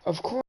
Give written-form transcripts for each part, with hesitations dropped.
Of course.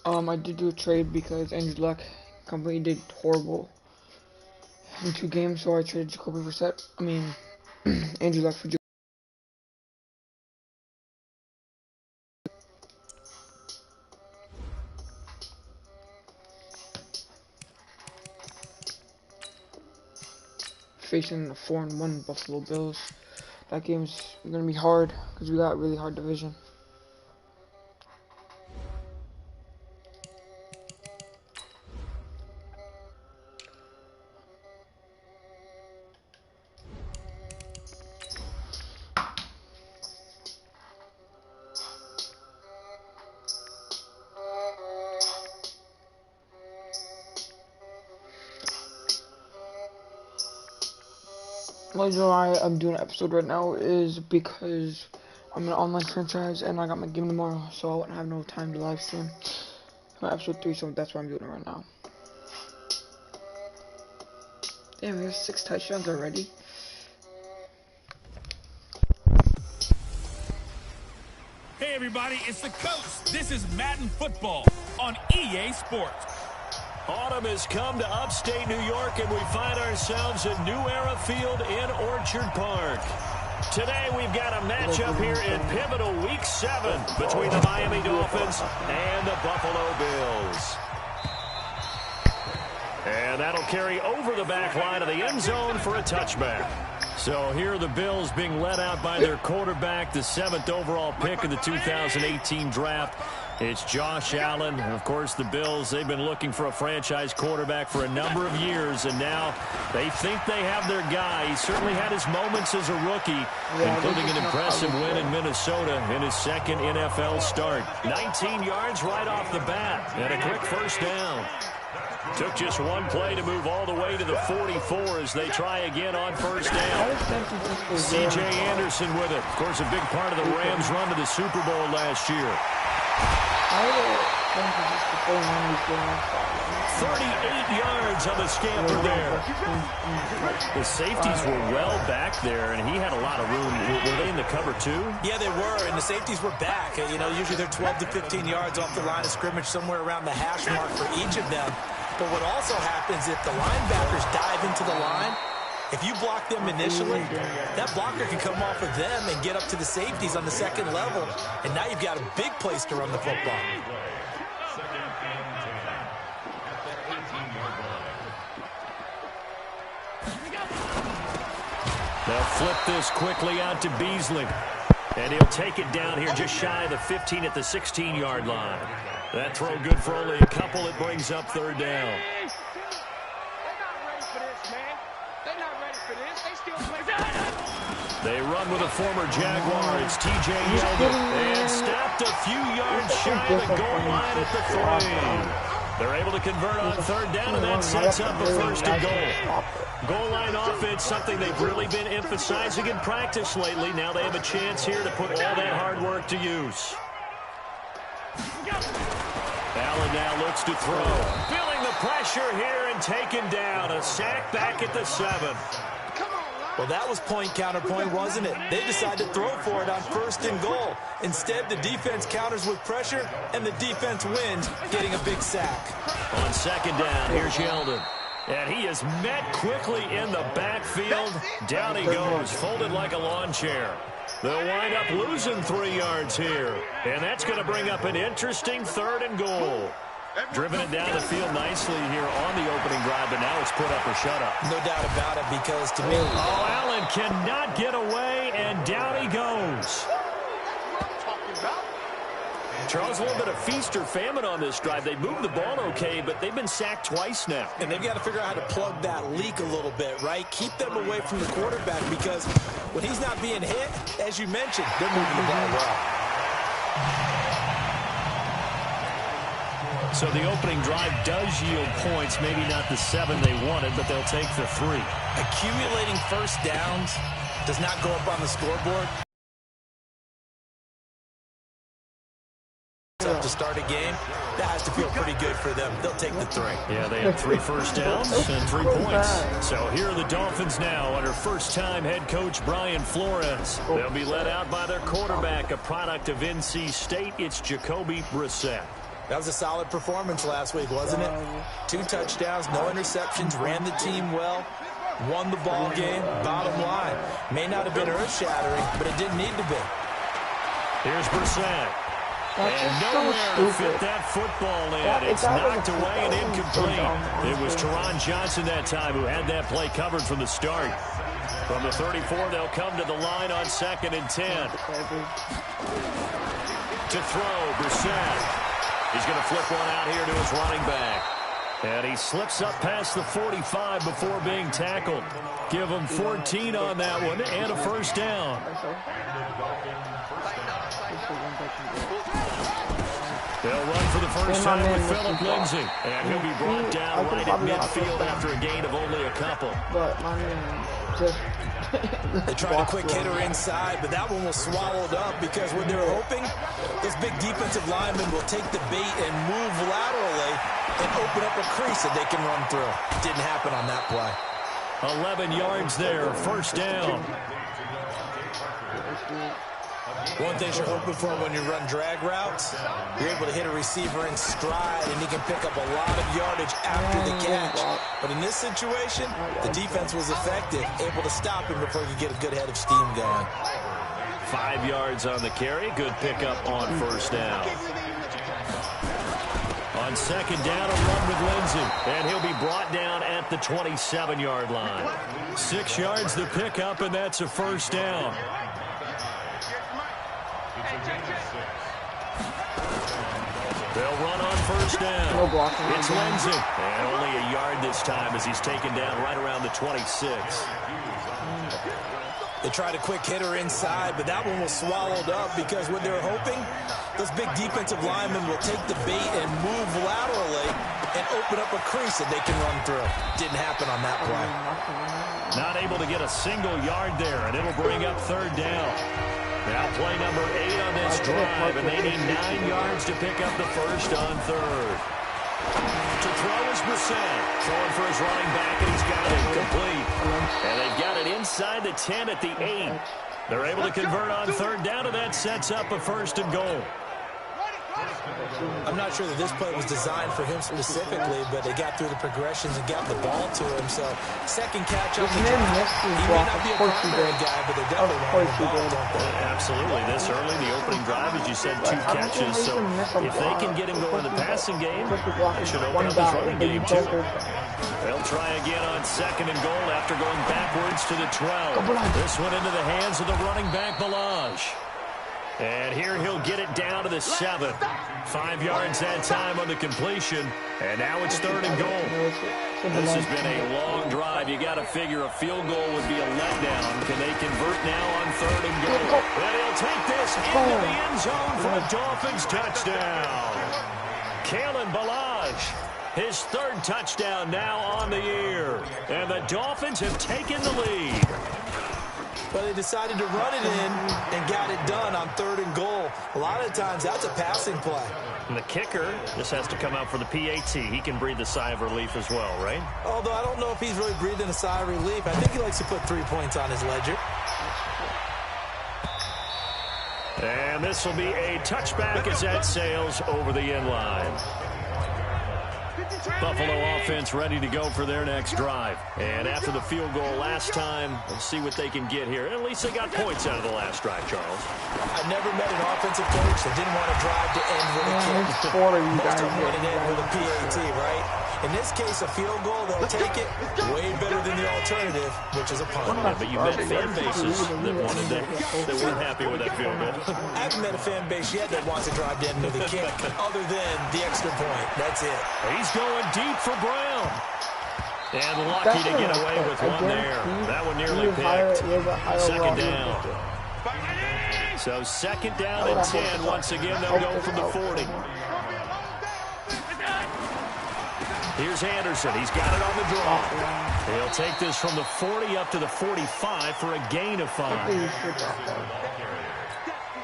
I did do a trade because Andrew Luck company did horrible in 2 games, so I traded Jacoby Brissett. Andrew Luck for Jacoby. Facing the 4-1 Buffalo Bills. That game's gonna be hard because we got a really hard division. The reason why I'm doing an episode right now is because I'm an online franchise and I got my game tomorrow, so I won't have no time to live stream my episode 3, so that's why I'm doing it right now. Damn, we have 6 touchdowns already. Hey everybody, it's the coach. This is Madden football on EA Sports. Autumn has come to upstate New York, and we find ourselves at New Era Field in Orchard Park. Today we've got a matchup here in pivotal Week 7 between the Miami Dolphins and the Buffalo Bills. And that'll carry over the back line of the end zone for a touchback. So here are the Bills being led out by their quarterback, the 7th overall pick of the 2018 draft. It's Josh Allen. And of course, the Bills, they've been looking for a franchise quarterback for a number of years, and now they think they have their guy. He certainly had his moments as a rookie, including an impressive win in Minnesota in his 2nd NFL start. 19 yards right off the bat, and a quick first down. Took just one play to move all the way to the 44 as they try again on first down. C.J. Anderson with it. Of course, a big part of the Rams' run to the Super Bowl last year. 38 yards on the scamper there. The safeties were well back there, and he had a lot of room. Were they in the cover too? Yeah, they were, and the safeties were back. You know, usually they're 12 to 15 yards off the line of scrimmage, somewhere around the hash mark for each of them. But what also happens if the linebackers dive into the line, if you block them initially, that blocker can come off of them and get up to the safeties on the 2nd level, and now you've got a big place to run the football. They'll flip this quickly out to Beasley, and he'll take it down here just shy of the 15 at the 16-yard line. That throw good for only a couple. It brings up 3rd down. They run with a former Jaguar. It's T.J. Yeldon. And stopped a few yards shy of the goal line at the 3. They're able to convert on 3rd down, and that sets up a 1st and goal. Goal line offense, something they've really been emphasizing in practice lately. Now they have a chance here to put all that hard work to use. Allen now looks to throw. Feeling the pressure here and taken down. A sack back at the 7. Well, that was point counterpoint, wasn't it? They decided to throw for it on 1st and goal. Instead, the defense counters with pressure, and the defense wins, getting a big sack. On 2nd down, here's Yeldon. And he is met quickly in the backfield. Down he goes, folded like a lawn chair. They'll wind up losing 3 yards here. And that's going to bring up an interesting 3rd and goal. Driven it down the field nicely here on the opening drive, but now it's put up or shut up. No doubt about it, because to me... Oh, Allen cannot get away, and down he goes. Charles, a little bit of feast or famine on this drive. They moved the ball okay, but they've been sacked twice now. And they've got to figure out how to plug that leak a little bit, right? Keep them away from the quarterback, because when he's not being hit, as you mentioned, they're moving the ball well. So the opening drive does yield points, maybe not the 7 they wanted, but they'll take the 3. Accumulating first downs does not go up on the scoreboard. Up to start a game, that has to feel pretty good for them. They'll take the 3. Yeah, they have 3 first downs and 3 points. So here are the Dolphins now under first-time head coach Brian Flores. They'll be led out by their quarterback, a product of NC State. It's Jacoby Brissett. That was a solid performance last week, wasn't it? 2 touchdowns, no interceptions, ran the team well, won the ball game. Bottom line, may not have been earth-shattering, but it didn't need to be. Here's Brissett. And nowhere to fit that football in. It's knocked away and incomplete. It was Teron Johnson that time who had that play covered from the start. From the 34, they'll come to the line on 2nd and 10. To throw, Brissett. He's going to flip one out here to his running back. And he slips up past the 45 before being tackled. Give him 14 on that one and a first down. They'll run for the first time with Phillip Lindsay. And he'll be brought down right at midfield after a gain of only a couple. But my man just... They tried a quick hitter inside, but that one was swallowed up because what they're hoping, those big defensive linemen will take the bait and move laterally and open up a crease that they can run through. Didn't happen on that play. 11 yards there, first down. One thing you're hoping for when you run drag routes, you're able to hit a receiver in stride, and he can pick up a lot of yardage after the catch. But in this situation, the defense was effective, able to stop him before he could get a good head of steam going. 5 yards on the carry. Good pickup on first down. On second down, a run with Lindsay. And he'll be brought down at the 27-yard line. 6 yards the pickup, and that's a first down. They'll run on first down. No blocking. It's Lindsay. And only a yard this time as he's taken down right around the 26. They tried a quick hitter inside, but that one was swallowed up because what they're hoping, those big defensive linemen will take the bait and move laterally and open up a crease that they can run through. Didn't happen on that play. Not able to get a single yard there, and it'll bring up third down. Now play number 8 on this drive, and they need 9 yards to pick up the first on third. To throw is Brissett. Throwing for his running back, and he's got it complete. And they've got it inside the 10 at the 8. They're able to convert on third down, and that sets up a first and goal. I'm not sure that this play was designed for him specifically, but they got through the progressions and got the ball to him. So, second catch on the drive. He may not be a primary guy, but they definitely want the ball, don't they? Absolutely. This early, the opening drive, as you said, 2 catches. So, if they can get him going in the passing game, it should open up his running game, too. They'll try again on second and goal after going backwards to the 12. This one into the hands of the running back, Balaj. And here he'll get it down to the 7. 5 yards that time on the completion. And now it's third and goal. This has been a long drive. You got to figure a field goal would be a letdown. Can they convert now on third and goal? And he'll take this into the end zone for a Dolphins touchdown. Kalen Balaj, his 3rd touchdown now on the year. And the Dolphins have taken the lead. But they decided to run it in and got it done on third and goal. A lot of times, that's a passing play. And the kicker just has to come out for the PAT. He can breathe a sigh of relief as well, right? Although I don't know if he's really breathing a sigh of relief. I think he likes to put 3 points on his ledger. And this will be a touchback as that sails over the end line. Buffalo offense ready to go for their next drive. And after the field goal last time, we'll see what they can get here. At least they got points out of the last drive, Charles. I never met an offensive coach that didn't want to drive to end with a kick. Most of them want to end with a PAT, right? In this case, a field goal, they'll take it way better than the alternative, which is a punt. Yeah, but you met fan bases that weren't happy with that field goal. I haven't met a fan base yet that wants to drive to end with a kick other than the extra point. That's it. He's going deep for Brown. And lucky to get away with one there. That one nearly picked. Second down. So second down and 10. Once again, they'll go from the 40. Here's Anderson. He's got it on the draw. He'll take this from the 40 up to the 45 for a gain of 5.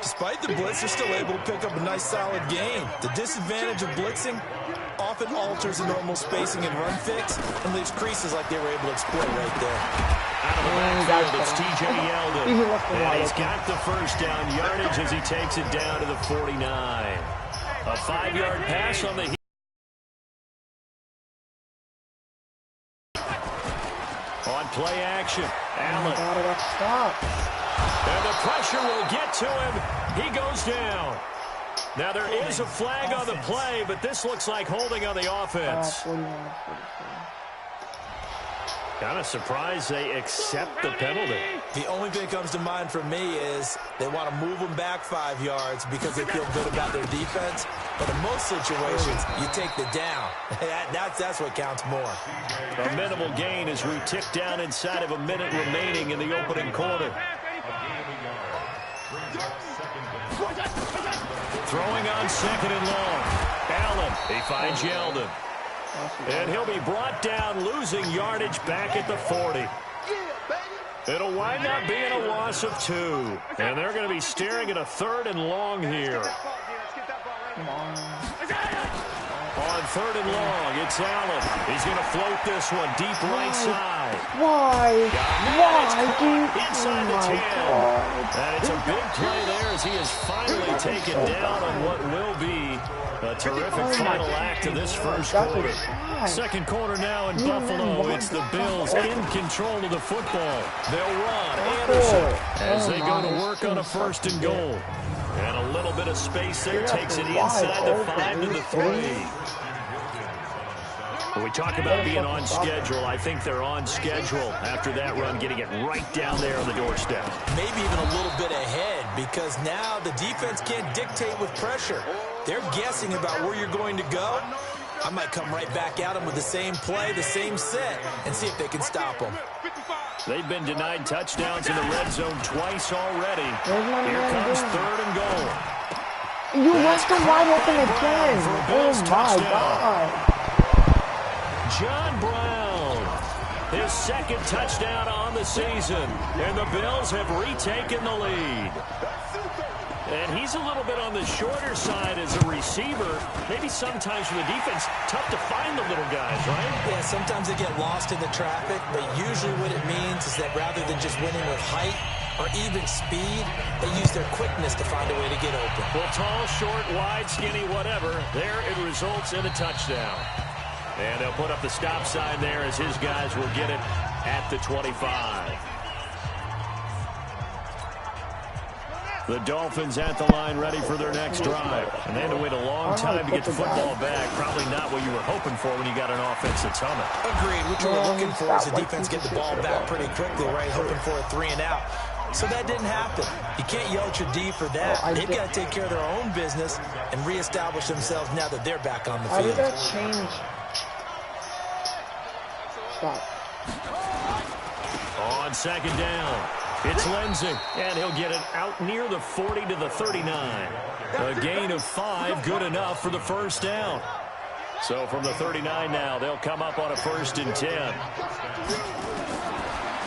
Despite the blitz, they're still able to pick up a nice, solid gain. The disadvantage of blitzing often alters the normal spacing and run fix and leaves creases like they were able to exploit right there. Out of the backfield, it's T.J. Yeldon. And he's got the first down yardage as he takes it down to the 49. A 5-yard pass on the on play action. Allen. And the pressure will get to him. He goes down. Now there is a flag on the play, but this looks like holding on the offense. Kind of surprised they accept the penalty. The only thing that comes to mind for me is they want to move them back 5 yards because they feel good about their defense. But in most situations, you take the down. That's what counts more. A minimal gain as we tick down inside of a minute remaining in the opening quarter. Throwing on second and long. Allen, he finds Yeldon. And he'll be brought down, losing yardage back at the 40. It'll wind up being a loss of 2. And they're going to be staring at a third and long here. On third and long, it's Allen. He's going to float this one deep right side. Why? Inside the 10. And it's a big play there as he is finally taken down on what will be a terrific final act of this first quarter. Second quarter now in Buffalo. It's the Bills in control of the football. They'll run Anderson as they go to work on a first and goal. And a little bit of space there takes it inside the 5 to the 3. When we talk about being on schedule, I think they're on schedule after that run, getting it right down there on the doorstep. Maybe even a little bit ahead because now the defense can't dictate with pressure. They're guessing about where you're going to go. I might come right back at them with the same play, the same set, and see if they can stop them. They've been denied touchdowns in the red zone twice already. Here comes third and goal. You left them wide open again. Oh, my God. John Brown, his second touchdown on the season, and the Bills have retaken the lead. And he's a little bit on the shorter side as a receiver. Maybe sometimes for the defense, tough to find the little guys, right? Yeah, sometimes they get lost in the traffic, but usually what it means is that rather than just winning with height or even speed, they use their quickness to find a way to get open. Well, tall, short, wide, skinny, whatever, there it results in a touchdown. And they'll put up the stop sign there as his guys will get it at the 25. The Dolphins at the line ready for their next drive. And they had to wait a long time to get the football back. Probably not what you were hoping for when you got an offense that's humming. Agreed. What you were looking for is the defense get the ball back pretty quickly, right? Hoping for a 3 and out. So that didn't happen. You can't yell at your D for that. They've got to take care of their own business and reestablish themselves now that they're back on the field. How did that change? Stop. On second down, it's Lindsey, and he'll get it out near the 40 to the 39. A gain of 5, good enough for the first down. So from the 39 now, they'll come up on a 1st and 10.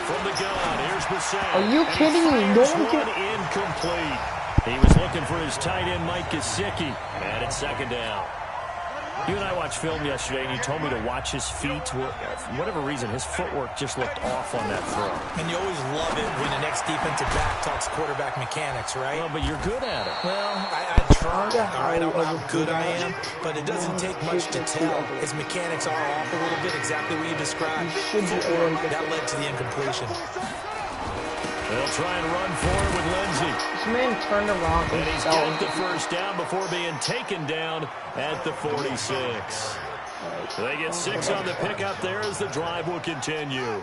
From the gun, here's Brissett. Are you kidding me? No one can... Incomplete. He was looking for his tight end, Mike Gesicki, and it's second down. You and I watched film yesterday, and you told me to watch his feet. For whatever reason, his footwork just looked off on that throw. And you always love it when the next defensive back talks quarterback mechanics, right? Well, but you're good at it. Well, I try. All right, I don't know how good I am, but it doesn't take much to tell. His mechanics are off a little bit, exactly what you described. That led to the incompletion. They'll try and run forward with Lindsey. This man turned around and he's got the first down before being taken down at the 46. They get 6 on the pickup there as the drive will continue.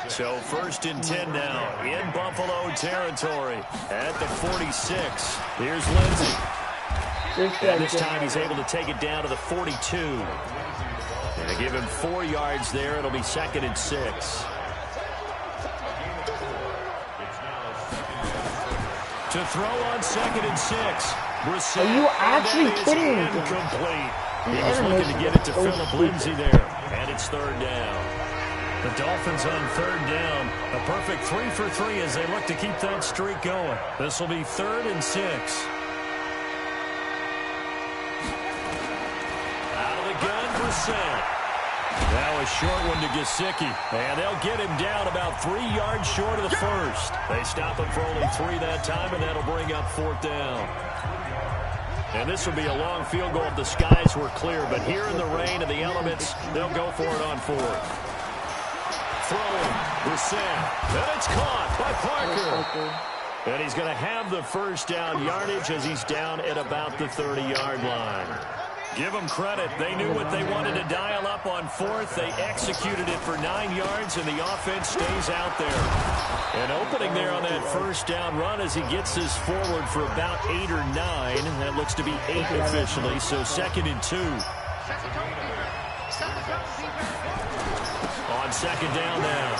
So 1st and 10 now in Buffalo territory at the 46. Here's Lindsey. And this time he's able to take it down to the 42. And they give him 4 yards there. It'll be 2nd and 6. To throw on 2nd and 6. Are you actually kidding me? Incomplete. He was looking to get it to Phillip Lindsay there. And it's 3rd down. The Dolphins on 3rd down. A perfect 3 for 3 as they look to keep that streak going. This will be 3rd and 6. Out of the gun for Seth. Now a short one to Gesicki. And they'll get him down about 3 yards short of the first. They stop him for only 3 that time, and that'll bring up 4th down. And this will be a long field goal if the skies were clear. But here in the rain and the elements, they'll go for it on 4th. Throwing, Brissett. And it's caught by Parker. And he's going to have the first down yardage as he's down at about the 30-yard line. Give them credit. They knew what they wanted to dial up on 4th. They executed it for 9 yards, and the offense stays out there. And opening there on that first down run as he gets this forward for about 8 or 9. That looks to be 8 officially, so 2nd and 2. On 2nd down now,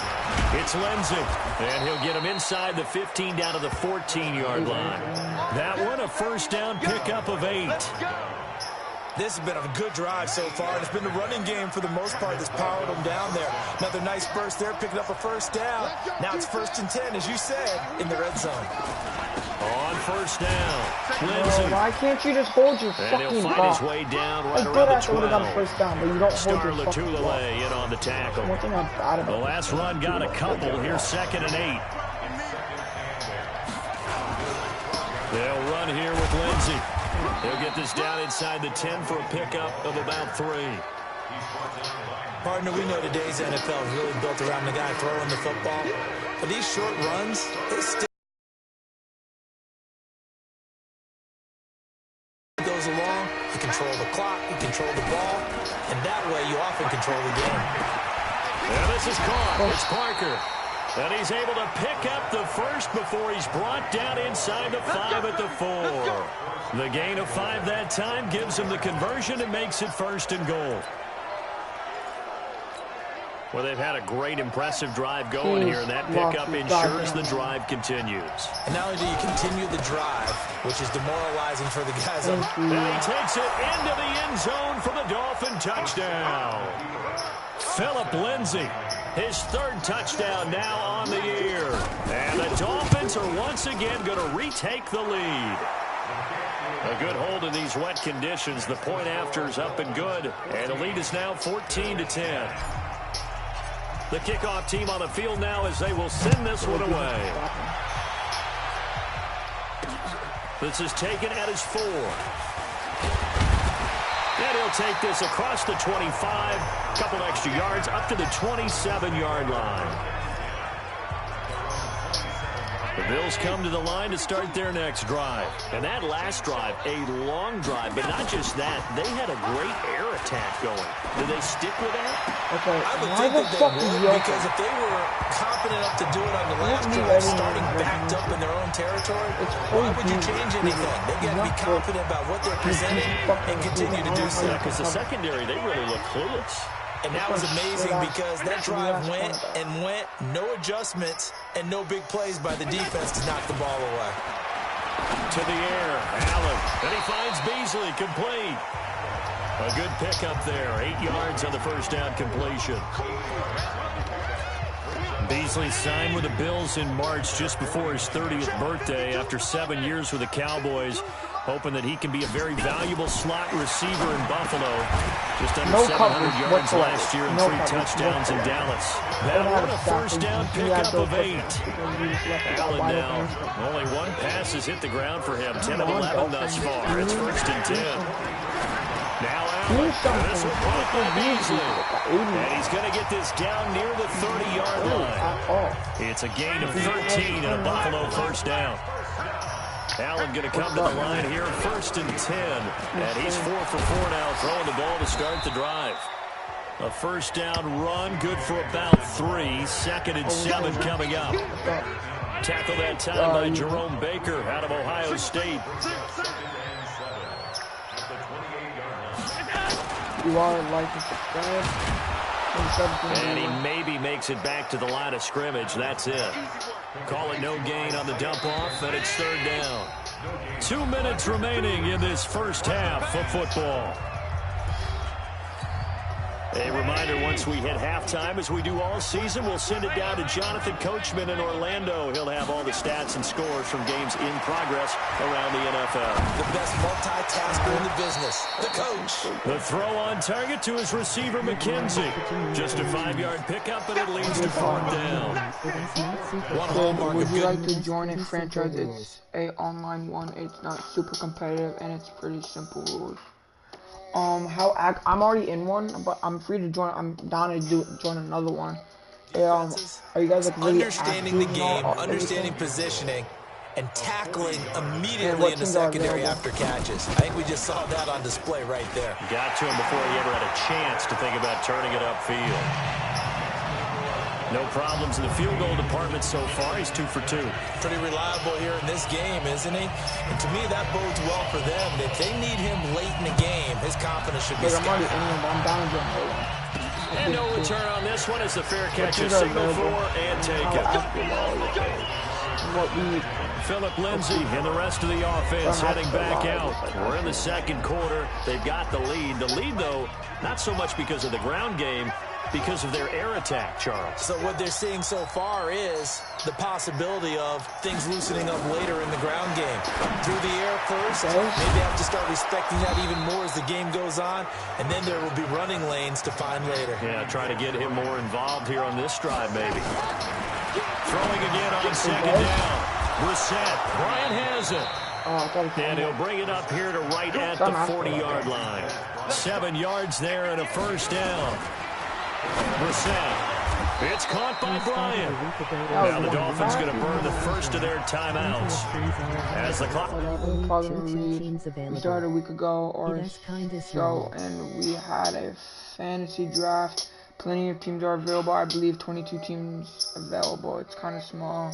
it's Lindsey. And he'll get him inside the 15 down to the 14-yard line. That one, a first down pickup of 8. This has been a good drive so far, and it's been the running game for the most part that's powered them down there. Another nice burst there, picking up a first down. Now it's 1st and 10, as you said, in the red zone. On 1st down, Lindsey. Why can't you just hold your fucking ball? And he'll find his way down right around the 12. Would have got a first down, but you don't hold your fucking ball. in on the tackle. One thing I'm proud of. The last run got a couple. Here's 2nd and 8. They'll run here with Lindsey. They'll get this down inside the 10 for a pickup of about 3. Partner, we know today's NFL is really built around the guy throwing the football. But these short runs, they still goes along. You control the clock, you control the ball, and that way you often control the game. And this is caught. It's Parker. And he's able to pick up the first before he's brought down inside the 5 at the 4. The gain of 5 that time gives him the conversion and makes it 1st and goal. Well, they've had a great, impressive drive going here, and that pickup ensures the drive continues. And not only do you continue the drive, which is demoralizing for the guys. And he takes it into the end zone for the Dolphin touchdown. Phillip Lindsay, his 3rd touchdown now on the year. And the Dolphins are once again going to retake the lead. A good hold in these wet conditions. The point after is up and good. And the lead is now 14-10. The kickoff team on the field now as they will send this one away. This is taken at his 4. And he'll take this across the 25, couple extra yards, up to the 27-yard line. The Bills come to the line to start their next drive. And that last drive, a long drive, but not just that. They had a great air attack going. Did they stick with that? Okay, I would think that they would, because if they were confident enough to do it on the last drive, starting backed up in their own territory, why would you change anything? They got to be confident about what they're presenting and continue to do so. Because the secondary, they really look clueless. And that was amazing because that drive went and went, no adjustments and no big plays by the defense to knock the ball away. To the air, Allen, and he finds Beasley, complete. A good pickup there, 8 yards on the first down completion. Beasley signed with the Bills in March just before his 30th birthday after 7 years with the Cowboys. hoping that he can be a very valuable slot receiver in Buffalo. Just under No 700 coverage yards whatsoever. last year and No 3 coverage touchdowns in whatsoever. Dallas. They That don't have one a a sack. first down He had pickup of those 8. because we just left it Allen wide now. open. Only one pass has hit the ground for him. 10 of 11 thus far. It's first and 10. Now Allen. This will put by Beasley. And he's going to get this down near the 30-yard line. It's a gain of 13 and a Buffalo first down. Allen going to come to the line here, first and 10. And he's 4 for 4 now, throwing the ball to start the drive. A first down run, good for about 3. Second and 7 coming up. Tackle that time by Jerome Baker out of Ohio State. You are like and subscribe. And he maybe makes it back to the line of scrimmage. That's it. Call it no gain on the dump off, and it's third down. 2 minutes remaining in this first half of football. A reminder, once we hit halftime, as we do all season, we'll send it down to Jonathan Coachman in Orlando. He'll have all the stats and scores from games in progress around the NFL. The best multitasker in the business, the coach. The throw on target to his receiver, McKenzie. Just a 5-yard pickup, and it leads to fourth down. Would you like to join a franchise? It's a online one. It's not super competitive, and it's pretty simple rules. I'm already in one, but I'm free to join. I'm down to join another one. Are you guys like really understanding the game, understanding positioning, and tackling immediately in the secondary after catches? I think we just saw that on display right there. Got to him before he ever had a chance to think about turning it upfield. No problems in the field goal department so far. He's 2 for 2. Pretty reliable here in this game, isn't he? And to me, that bodes well for them. If they need him late in the game, his confidence should be I'm already in one, but I'm down to join another one. And no return on this one as the fair catch is signaled for and taken. Philip Lindsay and the rest of the offense heading back out. We're in the second quarter. They've got the lead. The lead, though, not so much because of the ground game, because of their air attack, Charles. So what they're seeing so far is the possibility of things loosening up later in the ground game. Through the air first, maybe have to start respecting that even more as the game goes on, and then there will be running lanes to find later. Yeah, try to get him more involved here on this drive, maybe. Throwing again on second down. Brissett. Brian has it. And he'll bring it up here to right at the 40-yard line. 7 yards there and a first down. Brissett. It's caught by Bryant. Now the Dolphins going to burn the first of their timeouts. As the clock. We started a week ago or so, and we had a fantasy draft. Plenty of teams are available. I believe 22 teams available. It's kind of small.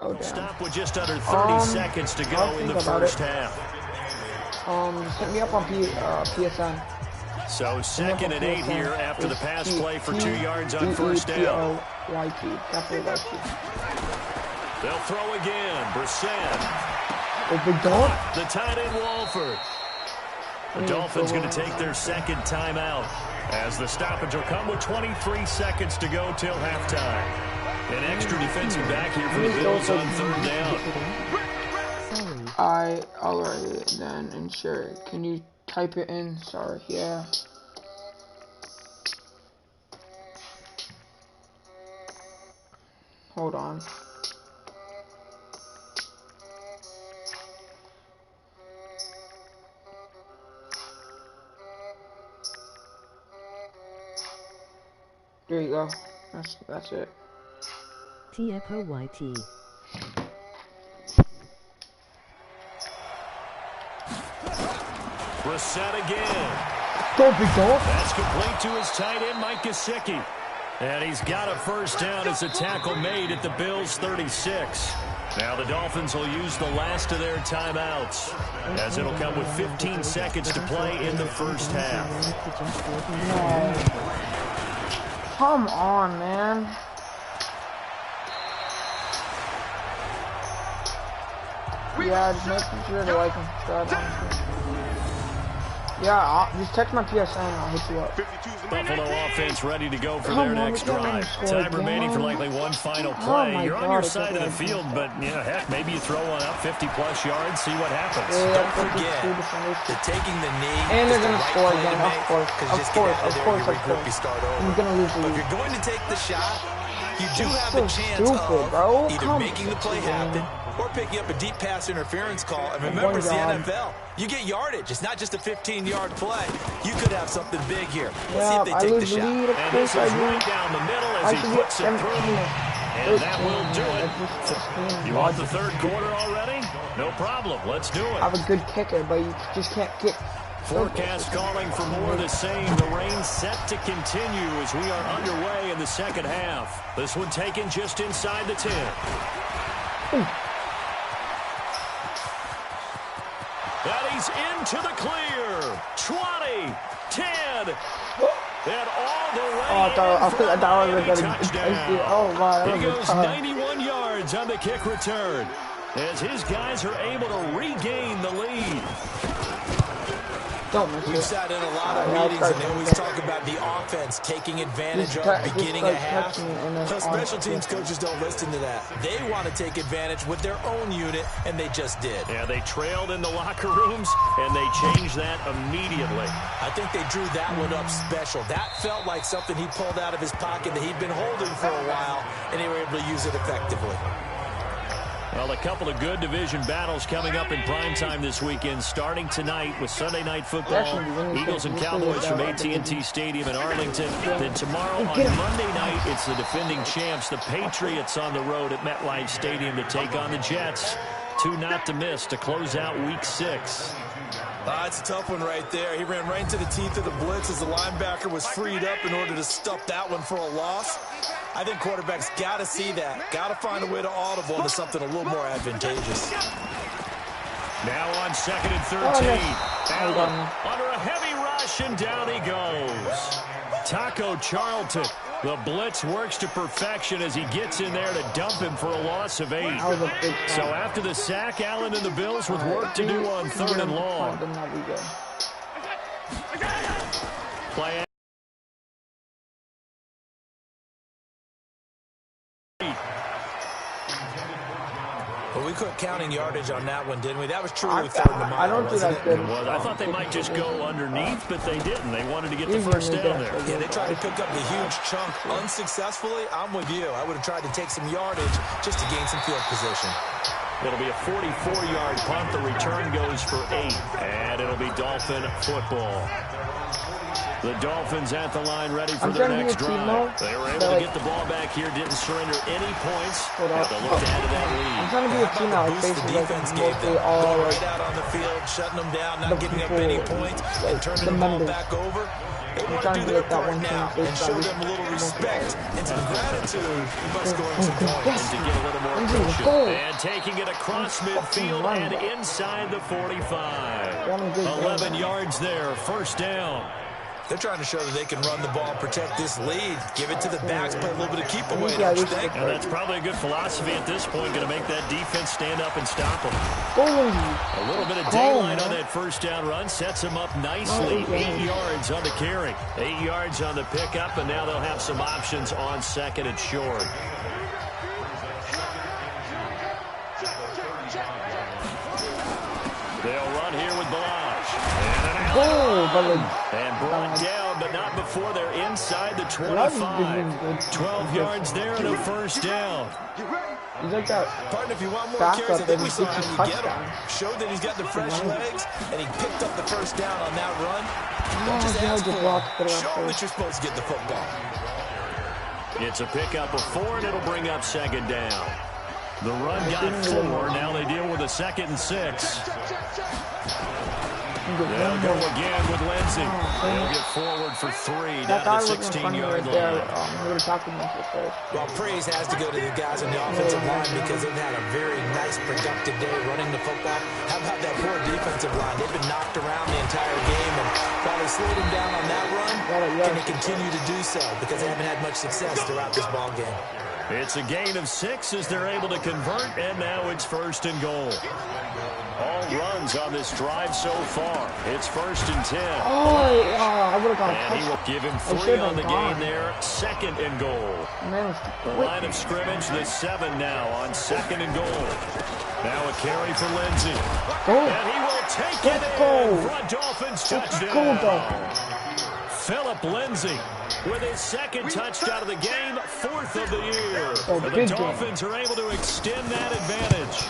Oh, damn. Stop with just under 30 seconds to go in the first half. Just hit me up on PSN. So second and 8 here after the pass play for 2 yards on first down. They'll throw again. Brissett. The tight end Walford. The Dolphins going to take their second timeout as the stoppage will come with 23 seconds to go till halftime. An extra defensive back here for the Bills on third down. Alright then, and sure. Can you type it in? Sorry, yeah. Hold on. There you go. That's it. TFOYT. Brissett again. Go, big dog. That's complete to his tight end, Mike Gesicki. And he's got a first down as a tackle made at the Bills' 36. Now the Dolphins will use the last of their timeouts, as it'll come with 15 seconds to play in the first half. Come on, man. Yeah, just make sure to like and subscribe. Yeah, just text my PSN and I'll hit you up. Buffalo offense ready to go for their next drive. Time remaining for likely one final play. You're on your side of the field, but heck, maybe you throw one up 50-plus yards, see what happens. Don't forget that taking the knee and they're is the gonna right score play again, to make, because just get out of there and you regroup, you start over. I'm gonna lose the But if lead. you're going to take the shot, you do have so a chance stupid, of either making the play happen or picking up a deep pass interference call. And remember, it's the NFL. You get yardage. It's not just a 15-yard play. You could have something big here. Let's see if they take the shot. And this is right down the middle as he puts it through. And that will do it. You want the third quarter already? No problem. Let's do it. I have a good kicker, but you just can't kick. Forecast calling for more of the same. The rain set to continue as we are underway in the second half. This one taken just inside the 10. And he's into the clear. 20, 10, and all the way. Oh, I thought I was gonna touchdown. Oh my! He goes 91 yards on the kick return as his guys are able to regain the lead. We've sat in a lot of meetings, and they always talk about the offense taking advantage of beginning a half. Special teams coaches don't listen to that. They want to take advantage with their own unit, and they just did. Yeah, they trailed in the locker rooms, and they changed that immediately. I think they drew that one up special. That felt like something he pulled out of his pocket that he'd been holding for a while, and they were able to use it effectively. Well, a couple of good division battles coming up in primetime this weekend, starting tonight with Sunday Night Football, Eagles and Cowboys from AT&T Stadium in Arlington. Then tomorrow on Monday night, it's the defending champs, the Patriots, on the road at MetLife Stadium to take on the Jets. Two not to miss to close out Week 6. It's a tough one right there. He ran right into the teeth of the blitz as the linebacker was freed up in order to stuff that one for a loss. I think quarterbacks got to see that. Got to find a way to audible into something a little more advantageous. Now on 2nd and 13. Allen under a heavy rush, and down he goes. Taco Charlton. The blitz works to perfection as he gets in there to dump him for a loss of 8. So after the sack, Allen and the Bills with work to do on 3rd and long. Play. Well, we quit counting yardage on that one, didn't we? That was truly 3rd and a mile. I don't do that good. Well, I thought they might just go underneath, but they didn't. They wanted to get the first down there. Yeah, they tried to pick up the huge chunk unsuccessfully. I'm with you. I would have tried to take some yardage just to gain some field position. It'll be a 44-yard punt. The return goes for 8, and it'll be Dolphin football. The Dolphins at the line ready for their next drive. They were able to get the ball back here, didn't surrender any points. They'll look to add to that lead. I'm trying to be a team now. Like the defense gave them. Going right out on the field, shutting them down, not giving up any points, and turning the ball back over. They want to do their part now and show them a little respect and some gratitude by scoring some points. To get a little more cushion. And taking it across midfield and inside the 45. 11 yards there, first down. They're trying to show that they can run the ball, protect this lead, give it to the backs, play a little bit of keep away, don't you think? And that's probably a good philosophy at this point, going to make that defense stand up and stop them. A little bit of daylight on that first down run sets them up nicely. 8 yards on the carry, 8 yards on the pickup, and now they'll have some options on 2nd and short. They'll run here with Balazs. And brought down, but not before they're inside the 25. 12 yards there and a first down. Partner, if you want more carries, I think we saw how you get him. Showed that he's got the fresh legs, and he picked up the first down on that run. Don't just ask for it. Show him that you're supposed to get the football. It's a pickup of 4, and it'll bring up 2nd down. The run got 4. Now they deal with a 2nd and 6. They'll go again with Lindsey. They'll get forward for 3 down to the 16-yard line. Well, praise has to go to the guys on the offensive line because they've had a very nice, productive day running the football. How about that poor defensive line? They've been knocked around the entire game, and while they slowed them down on that run, can they continue to do so because they haven't had much success throughout this ball game? It's a gain of 6 as they're able to convert, and now it's 1st and goal. All runs on this drive so far. It's 1st and 10. I would have gone And he will give him 3 on the game there. 2nd and goal. Line of scrimmage, the 7 now on 2nd and goal. Now a carry for Lindsey. And he will take it in for a Dolphins touchdown. Philip Lindsey with his 2nd touchdown of the game, 4th of the year. And the Dolphins are able to extend that advantage.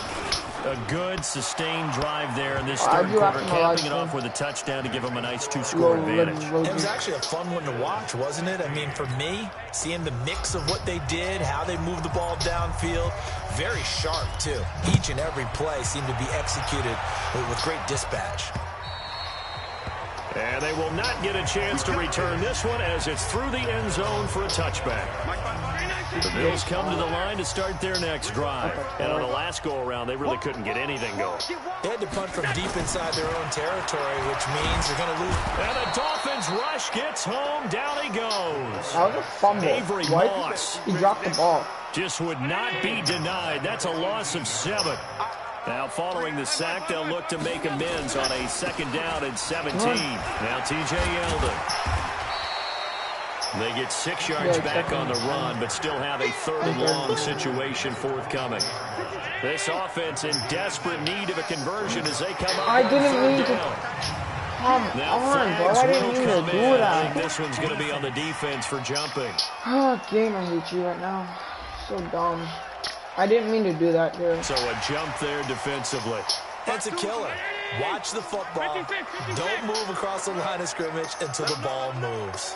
A good, sustained drive there in this third quarter, capping it off with a touchdown to give them a nice 2-score advantage. It was actually a fun one to watch, wasn't it? I mean, for me, seeing the mix of what they did, how they moved the ball downfield, very sharp, too. Each and every play seemed to be executed with great dispatch. And they will not get a chance to return this one as it's through the end zone for a touchback. The Bills come to the line to start their next drive. And on the last go-around, they really couldn't get anything going. They had to punt from deep inside their own territory, which means they're going to lose. And the Dolphins rush gets home. Down he goes. That was a fumble. Avery Moss. He dropped the ball. Just would not be denied. That's a loss of 7. Now, following the sack, they'll look to make amends on a 2nd down and 17. Now, T.J. Yeldon. They get 6 yards back on the run, but still have a 3rd and long situation forthcoming. This offense in desperate need of a conversion as they come up. I didn't mean to. Come on, bro. I didn't mean to do that. I think this one's going to be on the defense for jumping. Oh, game, I hate you right now. So dumb. I didn't mean to do that, dude. So a jump there defensively. That's a killer. Watch the football. Don't move across the line of scrimmage until the ball moves.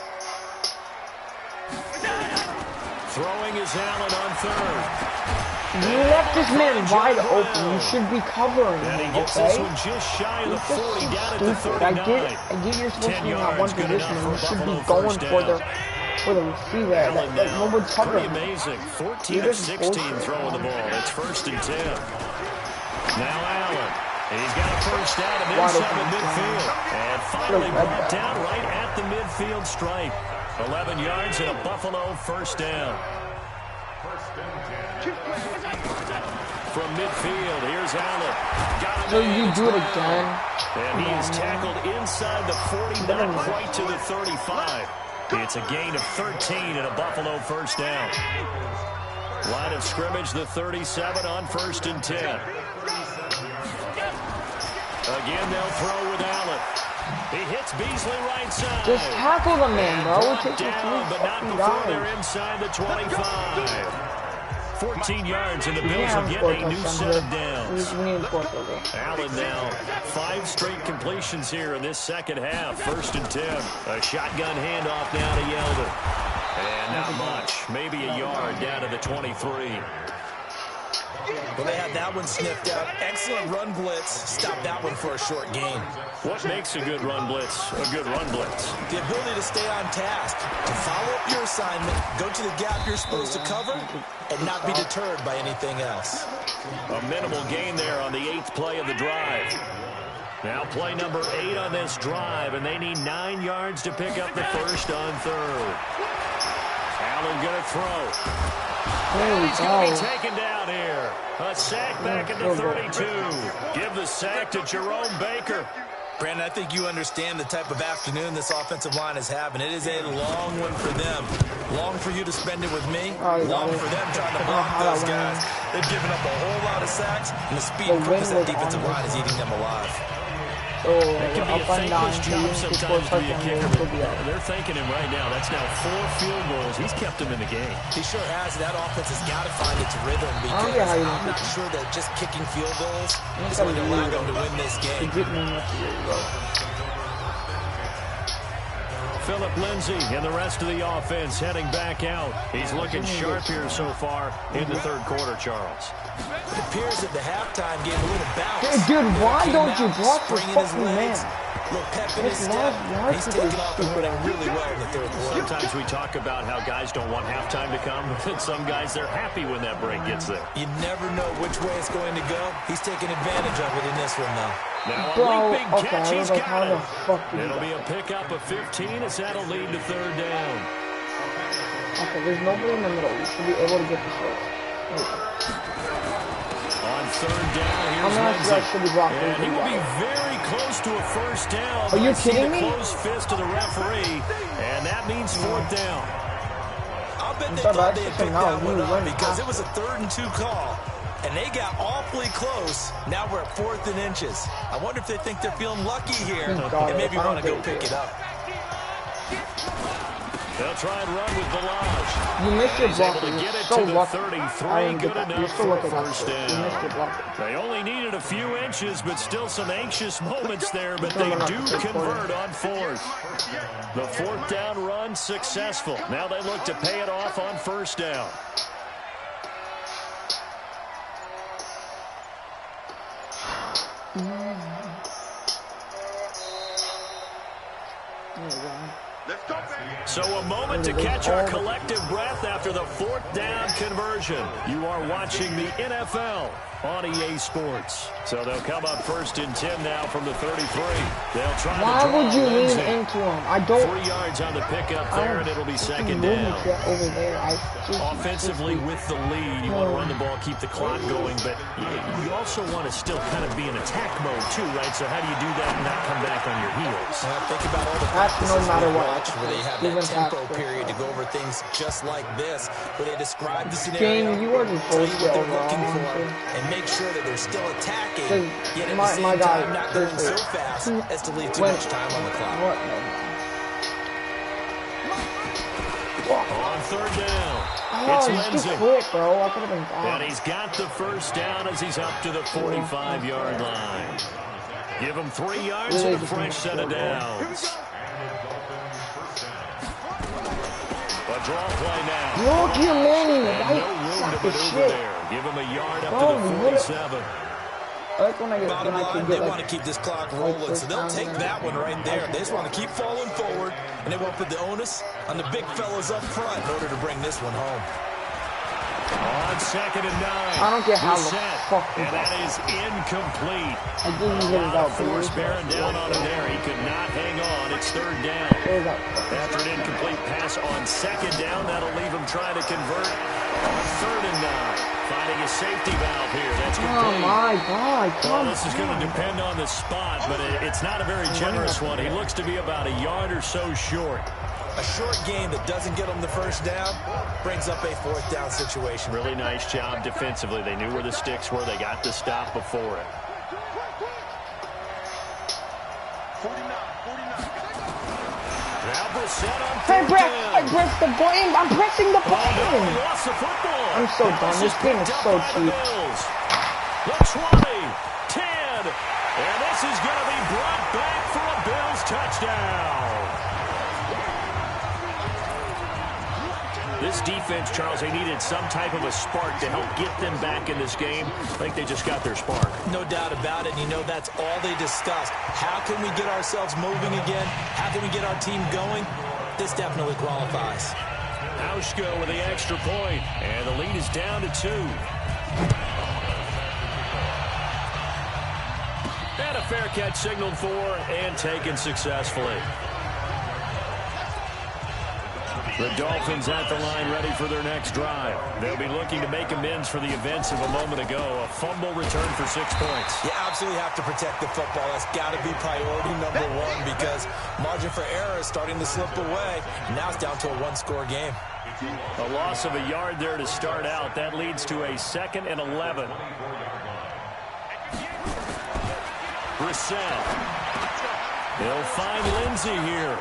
Throwing is Allen on 3rd. You left this man wide open. You should be covering him, And he gets this one just shy of the 40, down at the 39. I get you're supposed to be in that one position. You should be going for the receiver. Like nobody's covering. Pretty amazing. 14 of 16 throwing the ball. It's 1st and 10. Now Allen. And he's got a 1st down and inside the midfield. And finally brought down right at the midfield stripe. 11 yards and a Buffalo 1st down. From midfield, here's Allen. So you do it again. And he is tackled inside the 40, not quite to the 35. It's a gain of 13 and a Buffalo 1st down. Line of scrimmage, the 37 on 1st and 10. Again, they'll throw with Allen. He hits Beasley right side. Just tackle the man, bro. It takes down, but not before they're inside the 25. 14 yards, and the Bills will get a new set of downs. Allen now 5 straight completions here in this 2nd half. 1st and 10. A shotgun handoff now to Yeldon. And not much. Maybe a yard down to the 23. Well, they had that one sniffed out. Excellent run blitz. Stop that one for a short gain. What makes a good run blitz a good run blitz? The ability to stay on task, to follow up your assignment, go to the gap you're supposed to cover, and not be deterred by anything else. A minimal gain there on the 8th play of the drive. Now play number 8 on this drive, and they need 9 yards to pick up the 1st on 3rd. Allen going to throw. He's going to be taken down here. A sack back at the 32. Give the sack to Jerome Baker. Brandon, I think you understand the type of afternoon this offensive line is having. It is a long one for them. Long for you to spend it with me. Long for them trying to block those guys. They've given up a whole lot of sacks, and the speed and quickness of that defensive line is eating them alive. It can be a thankless job sometimes to be a kicker, but they're thanking him right now. That's now 4 field goals. He's kept them in the game. He sure has. That offense has got to find its rhythm because I'm not sure that just kicking field goals is going to allow them to win this game. Philip Lindsey and the rest of the offense heading back out. He's looking sharp here so far in the 3rd quarter, Charles. It appears that the halftime gave a little bounce. Dude, why don't you block the fucking man? Little pep in his step. He's taking off and running really well in the 3rd quarter. Sometimes we talk about how guys don't want halftime to come, but some guys, they're happy when that break gets there. You never know which way it's going to go. He's taking advantage of it in this one, though. Now a leaping catch, he's got it. It'll be a pickup of 15 as that'll lead to 3rd down. Okay, there's nobody in the middle. You should be able to get this right. On third down, I'm here's not sure I should be blocking. And he will be very close to a first down. Are you I see kidding the me? closed fist of the referee, and that means fourth down. I'll bet they thought they had picked that one up because it was a 3rd and 2 call. And they got awfully close. Now we're at 4th and inches. I wonder if they think they're feeling lucky here and maybe want to go pick it up. They'll try and run with Balaj. You missed your block. Able to get it so to the lucky. 33. Good enough for a first down. You missed your block. They only needed a few inches, but still some anxious moments there. But they do convert on 4th. The 4th down run successful. Now they look to pay it off on first down. So a moment to catch our collective breath after the 4th down conversion. You are watching the NFL on EA Sports. So they'll come up 1st and 10 now from the 33. They'll try Why to draw would you Lindsay. lean into him? I don't. 3 yards on the pickup there, and it'll be second down. Over there. Offensively with the lead, you want to run the ball, keep the clock going, but you also want to still kind of be in attack mode too, right? So how do you do that and not come back on your heels? Think about all the practices no matter what. Where they have that tempo period to go over things just like this, where they describe the scenario, Jamie, you are just tell you what they're overall, looking for, and make sure that they're still attacking, yet at the same time not going so fast as to leave too much time on the clock. On third down, it's Lindsay. Quick, bro. I could have been and he's got the first down as he's up to the 45-yard line. Give him 3 yards and a fresh set of downs. A draw play now. Look, you man, no room to maneuver there. Give him a yard up to the 47. Bottom line, they want to keep this clock rolling, so they'll take that one right there. They just want to keep falling forward, and they won't put the onus on the big fellas up front in order to bring this one home. On 2nd and 9. I don't get how the fuck and that is incomplete. I didn't get it out. Force bearing down on him there. He could not hang on. It's 3rd down. After an incomplete pass on 2nd down, that'll leave him trying to convert on 3rd and 9. Finding a safety valve here. That's complete. Oh my God! Well, this is going to depend on the spot, but it's not a very generous one. He looks to be about a yard or so short. A short game that doesn't get them the first down brings up a 4th down situation. Really nice job defensively. They knew where the sticks were. They got the stop before it. 49. Now Brissett on Hey, third Brett! down. I pressed the button! I'm pressing the Oh, no, button! he lost the football. I'm so done. This game is so cheap. The 20, 10, and this is going to be brought back for a Bills touchdown. This defense, Charles, they needed some type of a spark to help get them back in this game. I think they just got their spark. No doubt about it. And you know that's all they discussed. How can we get ourselves moving again? How can we get our team going? This definitely qualifies. Hauschko with the extra point, and the lead is down to 2. And a fair catch signaled for and taken successfully. The Dolphins at the line ready for their next drive. They'll be looking to make amends for the events of a moment ago. A fumble return for 6 points. You absolutely have to protect the football. That's got to be priority number 1 because margin for error is starting to slip away. Now it's down to a 1-score game. A loss of a yard there to start out. That leads to a 2nd and 11. Brissett. He'll find Lindsay here.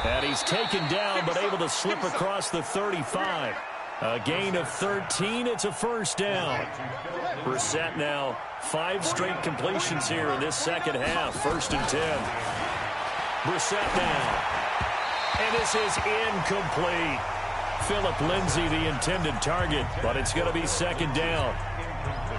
And he's taken down, but able to slip across the 35. A gain of 13. It's a first down. Brissett now 5 straight completions here in this second half. 1st and 10. Brissett now. And this is incomplete. Philip Lindsay, the intended target, but it's going to be 2nd down.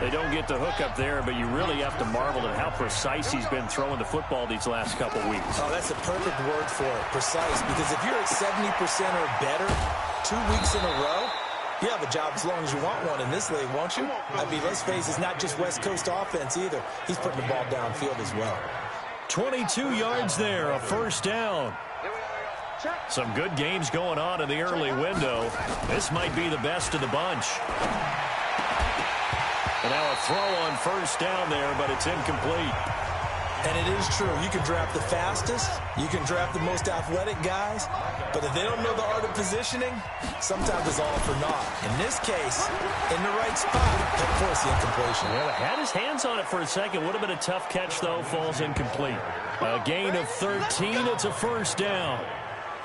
They don't get the hook up there, but you really have to marvel at how precise he's been throwing the football these last couple weeks. Oh, that's a perfect word for it, precise, because if you're at 70% or better 2 weeks in a row, you have a job as long as you want one in this league, won't you? I mean, let's face it, it's not just West Coast offense either. He's putting the ball downfield as well. 22 yards there, a first down. Some good games going on in the early window. This might be the best of the bunch. And now a throw on first down there, but it's incomplete. And it is true. You can draft the fastest. You can draft the most athletic guys. But if they don't know the art of positioning, sometimes it's all for naught. In this case, in the right spot, he'll force the incompletion. Well, had his hands on it for a second. Would have been a tough catch, though. Falls incomplete. A gain of 13. It's a first down.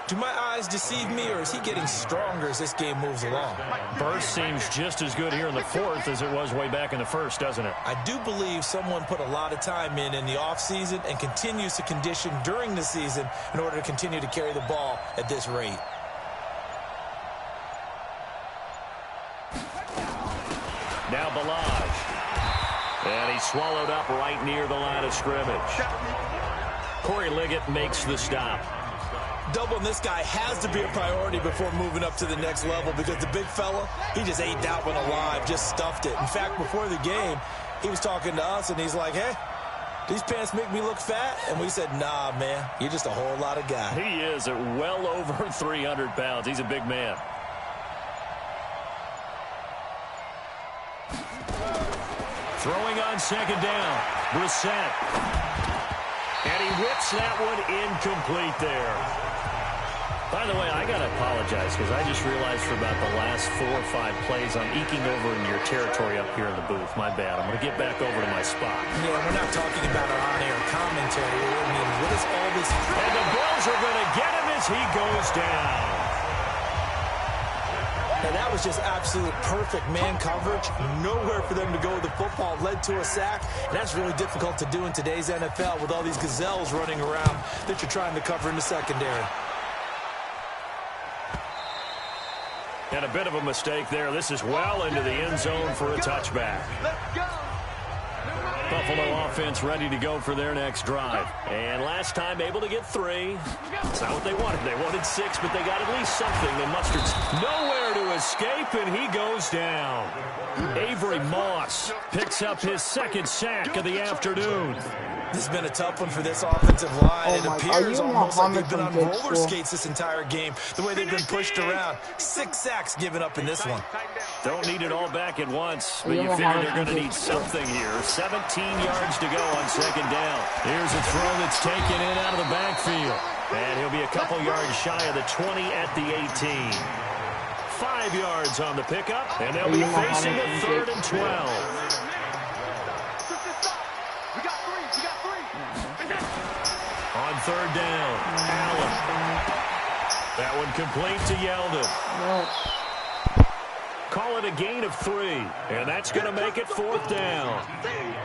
Do my eyes deceive me, or is he getting stronger as this game moves along? Burst seems just as good here in the fourth as it was way back in the first, doesn't it? I do believe someone put a lot of time in the offseason and continues to condition during the season in order to continue to carry the ball at this rate. Now Balaj. And he's swallowed up right near the line of scrimmage. Corey Liggett makes the stop. Doubling this guy has to be a priority before moving up to the next level, because the big fella, he just ate that one alive, just stuffed it. In fact, before the game, he was talking to us, and he's like, hey, these pants make me look fat? And we said, nah, man, you're just a whole lot of guy. He is at well over 300 pounds. He's a big man. Throwing on second down, Brissett. And he whips that one incomplete there. By the way, I got to apologize because I just realized for about the last 4 or 5 plays I'm eking over in your territory up here in the booth. My bad. I'm going to get back over to my spot. Yeah, we're not talking about our on-air commentary. I mean, what is all this? And the Bills are going to get him as he goes down. And that was just absolute perfect man coverage. Nowhere for them to go with the football. Led to a sack. And that's really difficult to do in today's NFL with all these gazelles running around that you're trying to cover in the secondary. And a bit of a mistake there. This is well into the end zone for a touchback. Buffalo offense ready to go for their next drive. And last time able to get 3. It's not what they wanted. They wanted 6, but they got at least something. They mustered nowhere to escape, and he goes down. Avery Moss picks up his second sack of the afternoon. This has been a tough one for this offensive line. It appears almost like they've been on roller skates this entire game, the way they've been pushed around. 6 sacks given up in this one. Don't need it all back at once, but you figure they're going to need something here. 17 yards to go on second down. Here's a throw that's taken in out of the backfield. And he'll be a couple yards shy of the 20 at the 18. 5 yards on the pickup, and they'll be facing a 3rd and 12. On third down, Allen. That one complete to Yeldon. Call it a gain of 3, and that's going to make it 4th down.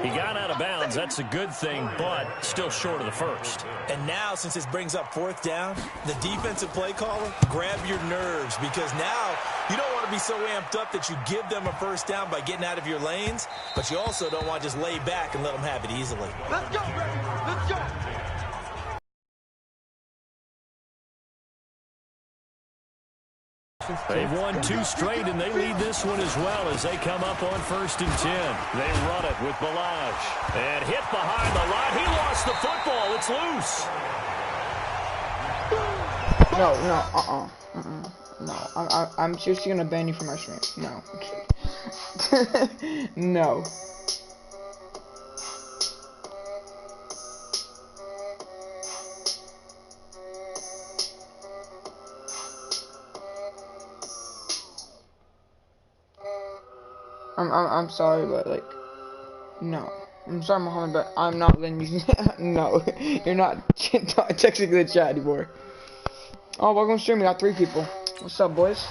He got out of bounds. That's a good thing, but still short of the first. And now, since this brings up 4th down, the defensive play caller, grab your nerves, because now you don't want to be so amped up that you give them a first down by getting out of your lanes, but you also don't want to just lay back and let them have it easily. Let's go, Ray. Let's go. They've won 2 straight, and they lead this one as well as they come up on 1st and 10. They run it with Balaj. And hit behind the line. He lost the football. It's loose. No, I'm seriously going to ban you from my stream. No. No. I'm sorry, but like, no. I'm sorry, Muhammad, but I'm not letting you. No, you're not texting the chat anymore. Oh, welcome to stream. We got 3 people. What's up, boys?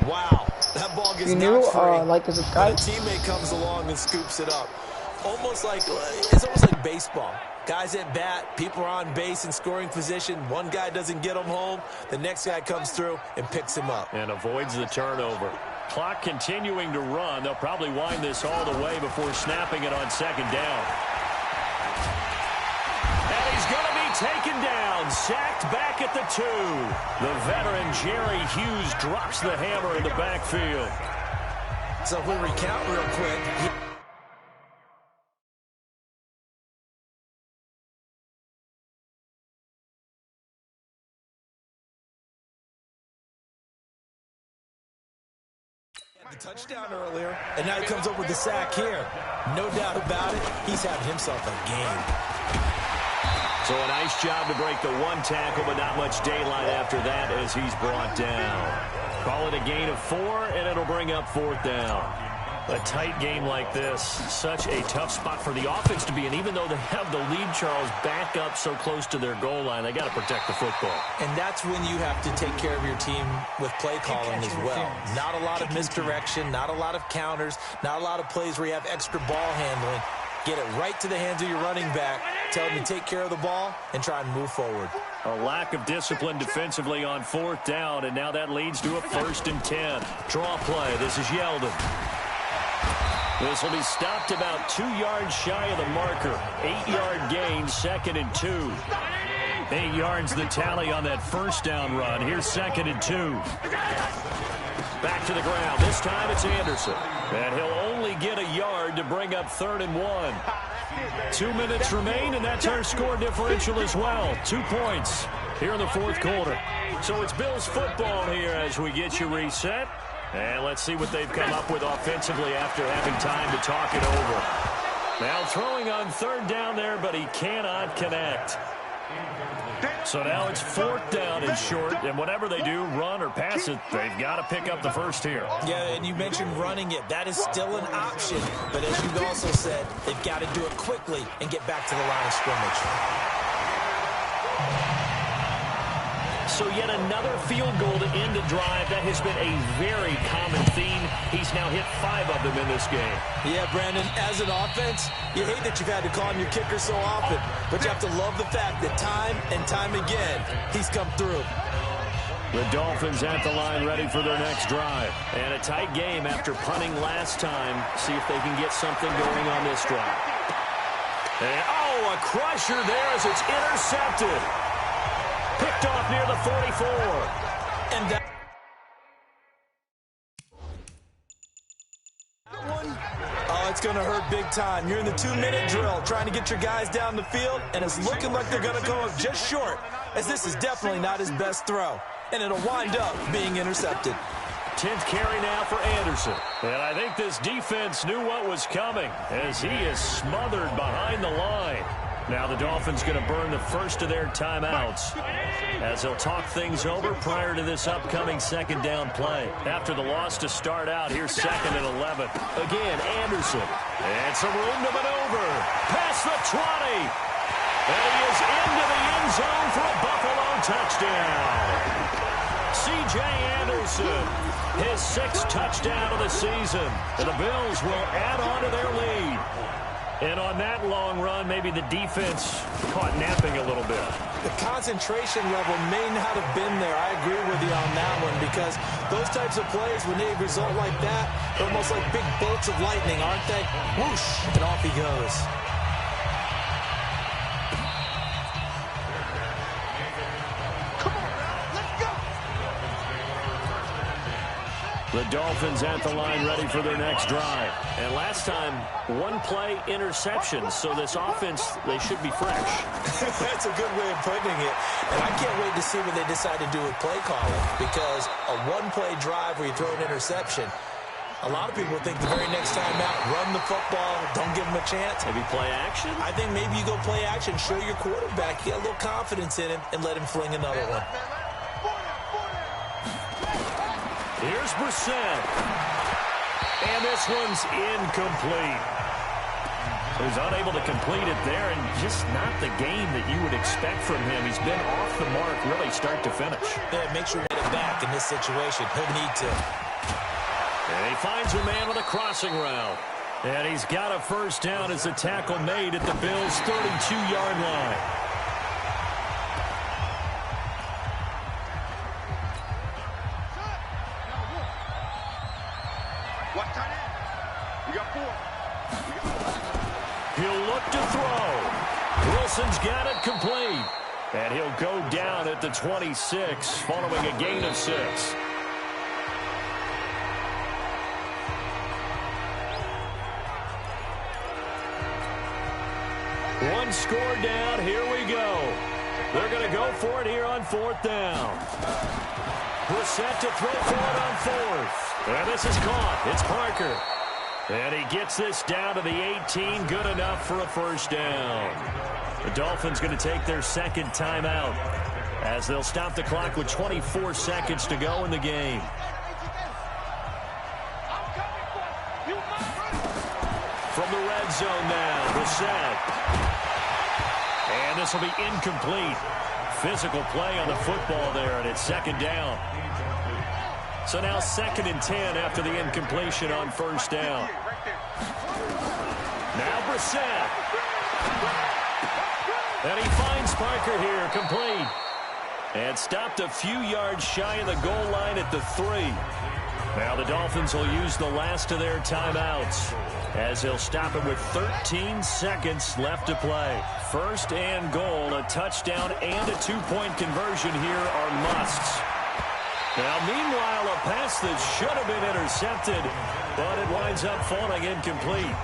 Wow, that ball gets you knew, knocked free. like a subscribe. A teammate comes along and scoops it up. It's almost like baseball. Guys at bat, people are on base in scoring position. One guy doesn't get him home. The next guy comes through and picks him up. And avoids the turnover. Clock continuing to run. They'll probably wind this all the way before snapping it on second down. And he's going to be taken down. Sacked back at the 2. The veteran Jerry Hughes drops the hammer in the backfield. So if we recount real quick. The touchdown earlier, and now he comes up with the sack here. No doubt about it, he's having himself a game. So a nice job to break the one tackle, but not much daylight after that as he's brought down. Call it a gain of 4, and it'll bring up 4th down. A tight game like this, such a tough spot for the offense to be in. Even though they have the lead, Charles, back up so close to their goal line, they got to protect the football. And that's when you have to take care of your team with play calling as well. Not a lot of misdirection, not a lot of counters, not a lot of plays where you have extra ball handling. Get it right to the hands of your running back, tell him to take care of the ball, and try and move forward. A lack of discipline defensively on 4th down, and now that leads to a 1st and 10. Draw play. This is Yeldon. This will be stopped about 2 yards shy of the marker. 8-yard gain, 2nd and 2. 8 yards the tally on that 1st down run. Here's 2nd and 2. Back to the ground. This time it's Anderson. And he'll only get a yard to bring up 3rd and 1. 2 minutes remain, and that's our score differential as well. 2 points here in the 4th quarter. So it's Bills football here as we get you reset. And let's see what they've come up with offensively after having time to talk it over. Now throwing on 3rd down there, but he cannot connect. So now it's 4th down and short, and whatever they do, run or pass it, they've got to pick up the first here. Yeah, and you mentioned running it. That is still an option. But as you've also said, they've got to do it quickly and get back to the line of scrimmage. So yet another field goal to end the drive. That has been a very common theme. He's now hit 5 of them in this game. Yeah, Brandon, as an offense, you hate that you've had to call him your kicker so often, but you have to love the fact that time and time again, he's come through. The Dolphins at the line ready for their next drive. And a tight game after punting last time. See if they can get something going on this drive. And, oh, a crusher there as it's intercepted. Picked off near the 44. And that oh, it's going to hurt big time. You're in the 2-minute drill trying to get your guys down the field, and it's looking like they're going to go up just short, as this is definitely not his best throw. And it'll wind up being intercepted. 10th carry now for Anderson. And I think this defense knew what was coming as he is smothered behind the line. Now the Dolphins going to burn the first of their timeouts as they'll talk things over prior to this upcoming 2nd down play. After the loss to start out, here's 2nd and 11. Again, Anderson. And some room to maneuver. Past the 20. And he is into the end zone for a Buffalo touchdown. C.J. Anderson, his 6th touchdown of the season. And the Bills will add on to their lead. And on that long run, maybe the defense caught napping a little bit. The concentration level may not have been there. I agree with you on that one, because those types of plays, when they result like that, they're almost like big bolts of lightning, aren't they? Whoosh, and off he goes. The Dolphins at the line ready for their next drive. And last time, 1-play interception. So this offense, they should be fresh. That's a good way of putting it. And I can't wait to see what they decide to do with play calling, because a 1-play drive where you throw an interception, a lot of people think the very next time out, run the football, don't give them a chance. Maybe play action? I think maybe you go play action, show your quarterback, get a little confidence in him, and let him fling another one. Here's Brissett. And this one's incomplete. He's unable to complete it there, and just not the game that you would expect from him. He's been off the mark really start to finish. Yeah, make sure you get it back in this situation. He'll need to. And he finds a man with a crossing route. And he's got a first down as the tackle made at the Bills' 32-yard line. He'll look to throw. Wilson's got it complete. And he'll go down at the 26 following a gain of 6. One score down. Here we go. They're going to go for it here on 4th down. Brissett to throw for it on 4th. And this is caught. It's Parker. And he gets this down to the 18. Good enough for a first down. The Dolphins going to take their second timeout as they'll stop the clock with 24 seconds to go in the game. From the red zone now, Brissett. And this will be incomplete. Physical play on the football there, and it's second down. So now 2nd and 10 after the incompletion on first down. Now Brissett. And he finds Parker here, complete. And stopped a few yards shy of the goal line at the 3. Now the Dolphins will use the last of their timeouts as they'll stop it with 13 seconds left to play. First and goal, a touchdown and a 2-point conversion here are musts. Now, meanwhile, a pass that should have been intercepted, but it winds up falling incomplete.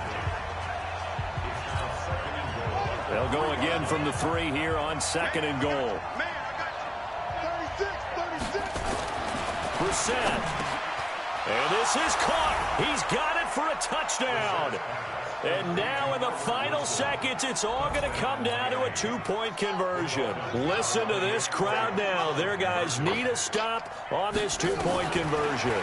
They'll go again from the 3 here on 2nd and goal. Brissett. And this is caught. He's got it for a touchdown. And now in the final seconds, it's all going to come down to a 2-point conversion. Listen to this crowd now. Their guys need a stop on this 2-point conversion.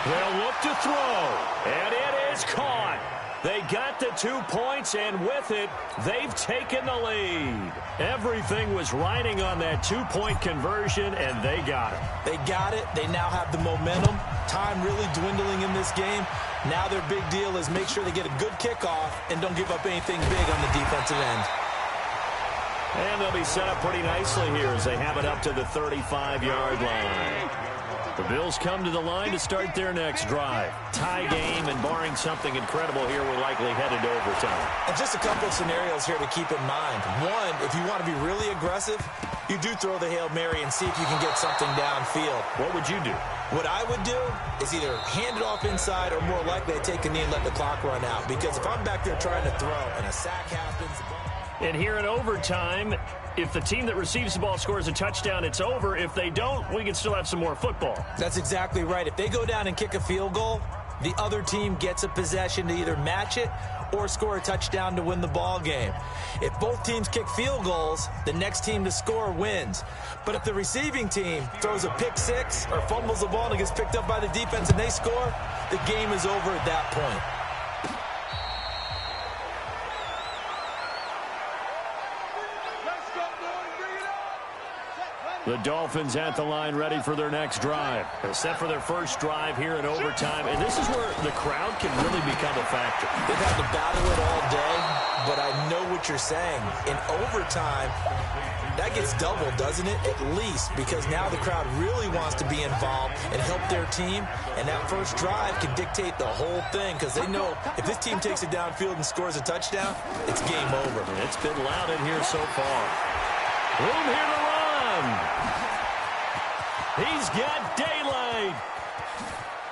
They'll look to throw. And it is caught. They got the 2 points, and with it, they've taken the lead. Everything was riding on that 2-point conversion, and they got it. They got it. They now have the momentum. Time really dwindling in this game. Now their big deal is make sure they get a good kickoff and don't give up anything big on the defensive end. And they'll be set up pretty nicely here as they have it up to the 35-yard line. The Bills come to the line to start their next drive. Tie game, and barring something incredible here, we're likely headed to overtime. And just a couple of scenarios here to keep in mind. One, if you want to be really aggressive, you do throw the Hail Mary and see if you can get something downfield. What would you do? What I would do is either hand it off inside or more likely to take a knee and let the clock run out. Because if I'm back there trying to throw and a sack happens... And here in overtime, if the team that receives the ball scores a touchdown, it's over. If they don't, we can still have some more football. That's exactly right. If they go down and kick a field goal, the other team gets a possession to either match it or score a touchdown to win the ball game. If both teams kick field goals, the next team to score wins. But if the receiving team throws a pick six or fumbles the ball and it gets picked up by the defense and they score, the game is over at that point. The Dolphins at the line ready for their next drive. They're set for their first drive here in overtime, and this is where the crowd can really become a factor. They've had to battle it all day, but I know what you're saying. In overtime, that gets doubled, doesn't it? At least, because now the crowd really wants to be involved and help their team, and that first drive can dictate the whole thing because they know if this team takes it downfield and scores a touchdown, it's game over. And it's been loud in here so far. Room here to run. He's got daylight.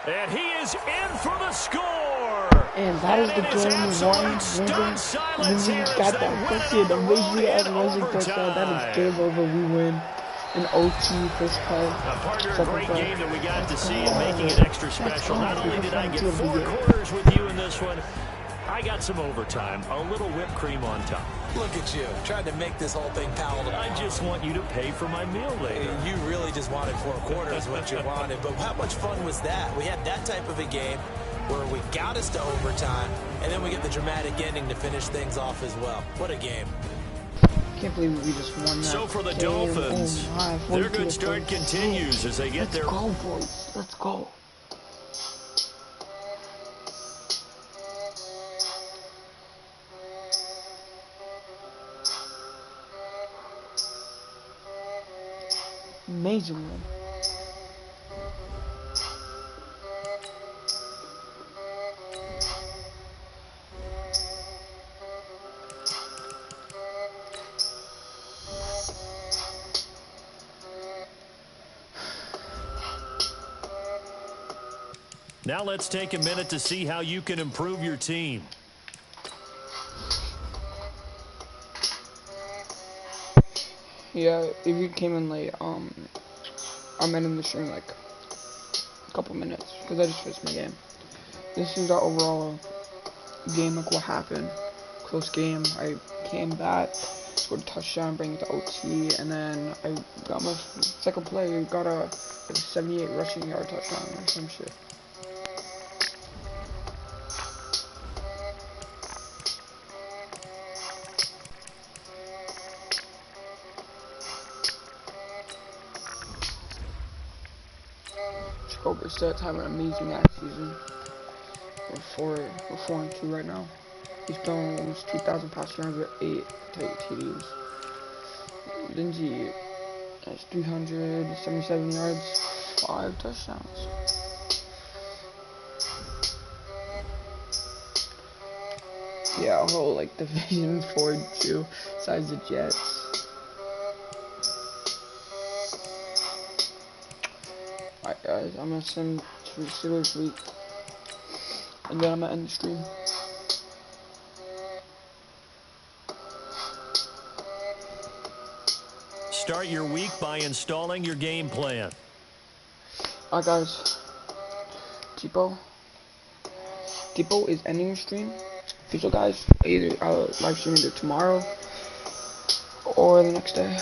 And he is in for the score. And that is the game we won. We got that fucking amazing touchdown. That is game over. We win. An OT first half. Partner, a great game that we got to see and making it extra special. Not only did I get 4 quarters with you in this one, I got some overtime, a little whipped cream on top. Look at you, trying to make this whole thing palatable. I just want you to pay for my meal later. You really just wanted 4 quarters, what you wanted. But how much fun was that? We had that type of a game where we got us to overtime, and then we get the dramatic ending to finish things off as well. What a game. Can't believe we just won that. So for the game. Dolphins, their good start continues as they get their... Let's go, boys. Let's go. Major win. Now let's take a minute to see how you can improve your team. Yeah, if you came in late, I'm ending the stream like couple minutes because I just finished my game. This is our overall game, like what happened. Close game. I came back, scored a touchdown, bring it to OT, and then I got my second play, got a 78 rushing yard touchdown or some shit. Jacoby Brissett having an amazing last season. We're 4-2 right now. He's thrown almost 2,000 pass yards with 8 TDs. Lindsey has 377 yards, 5 touchdowns. Yeah, a whole like division 4-2 besides the Jets. Alright guys, I'm gonna send to the Steelers week. And then I'm gonna end the stream. Start your week by installing your game plan. Alright guys, Depot is ending the stream. Peace out guys, either I'll live stream either tomorrow or the next day.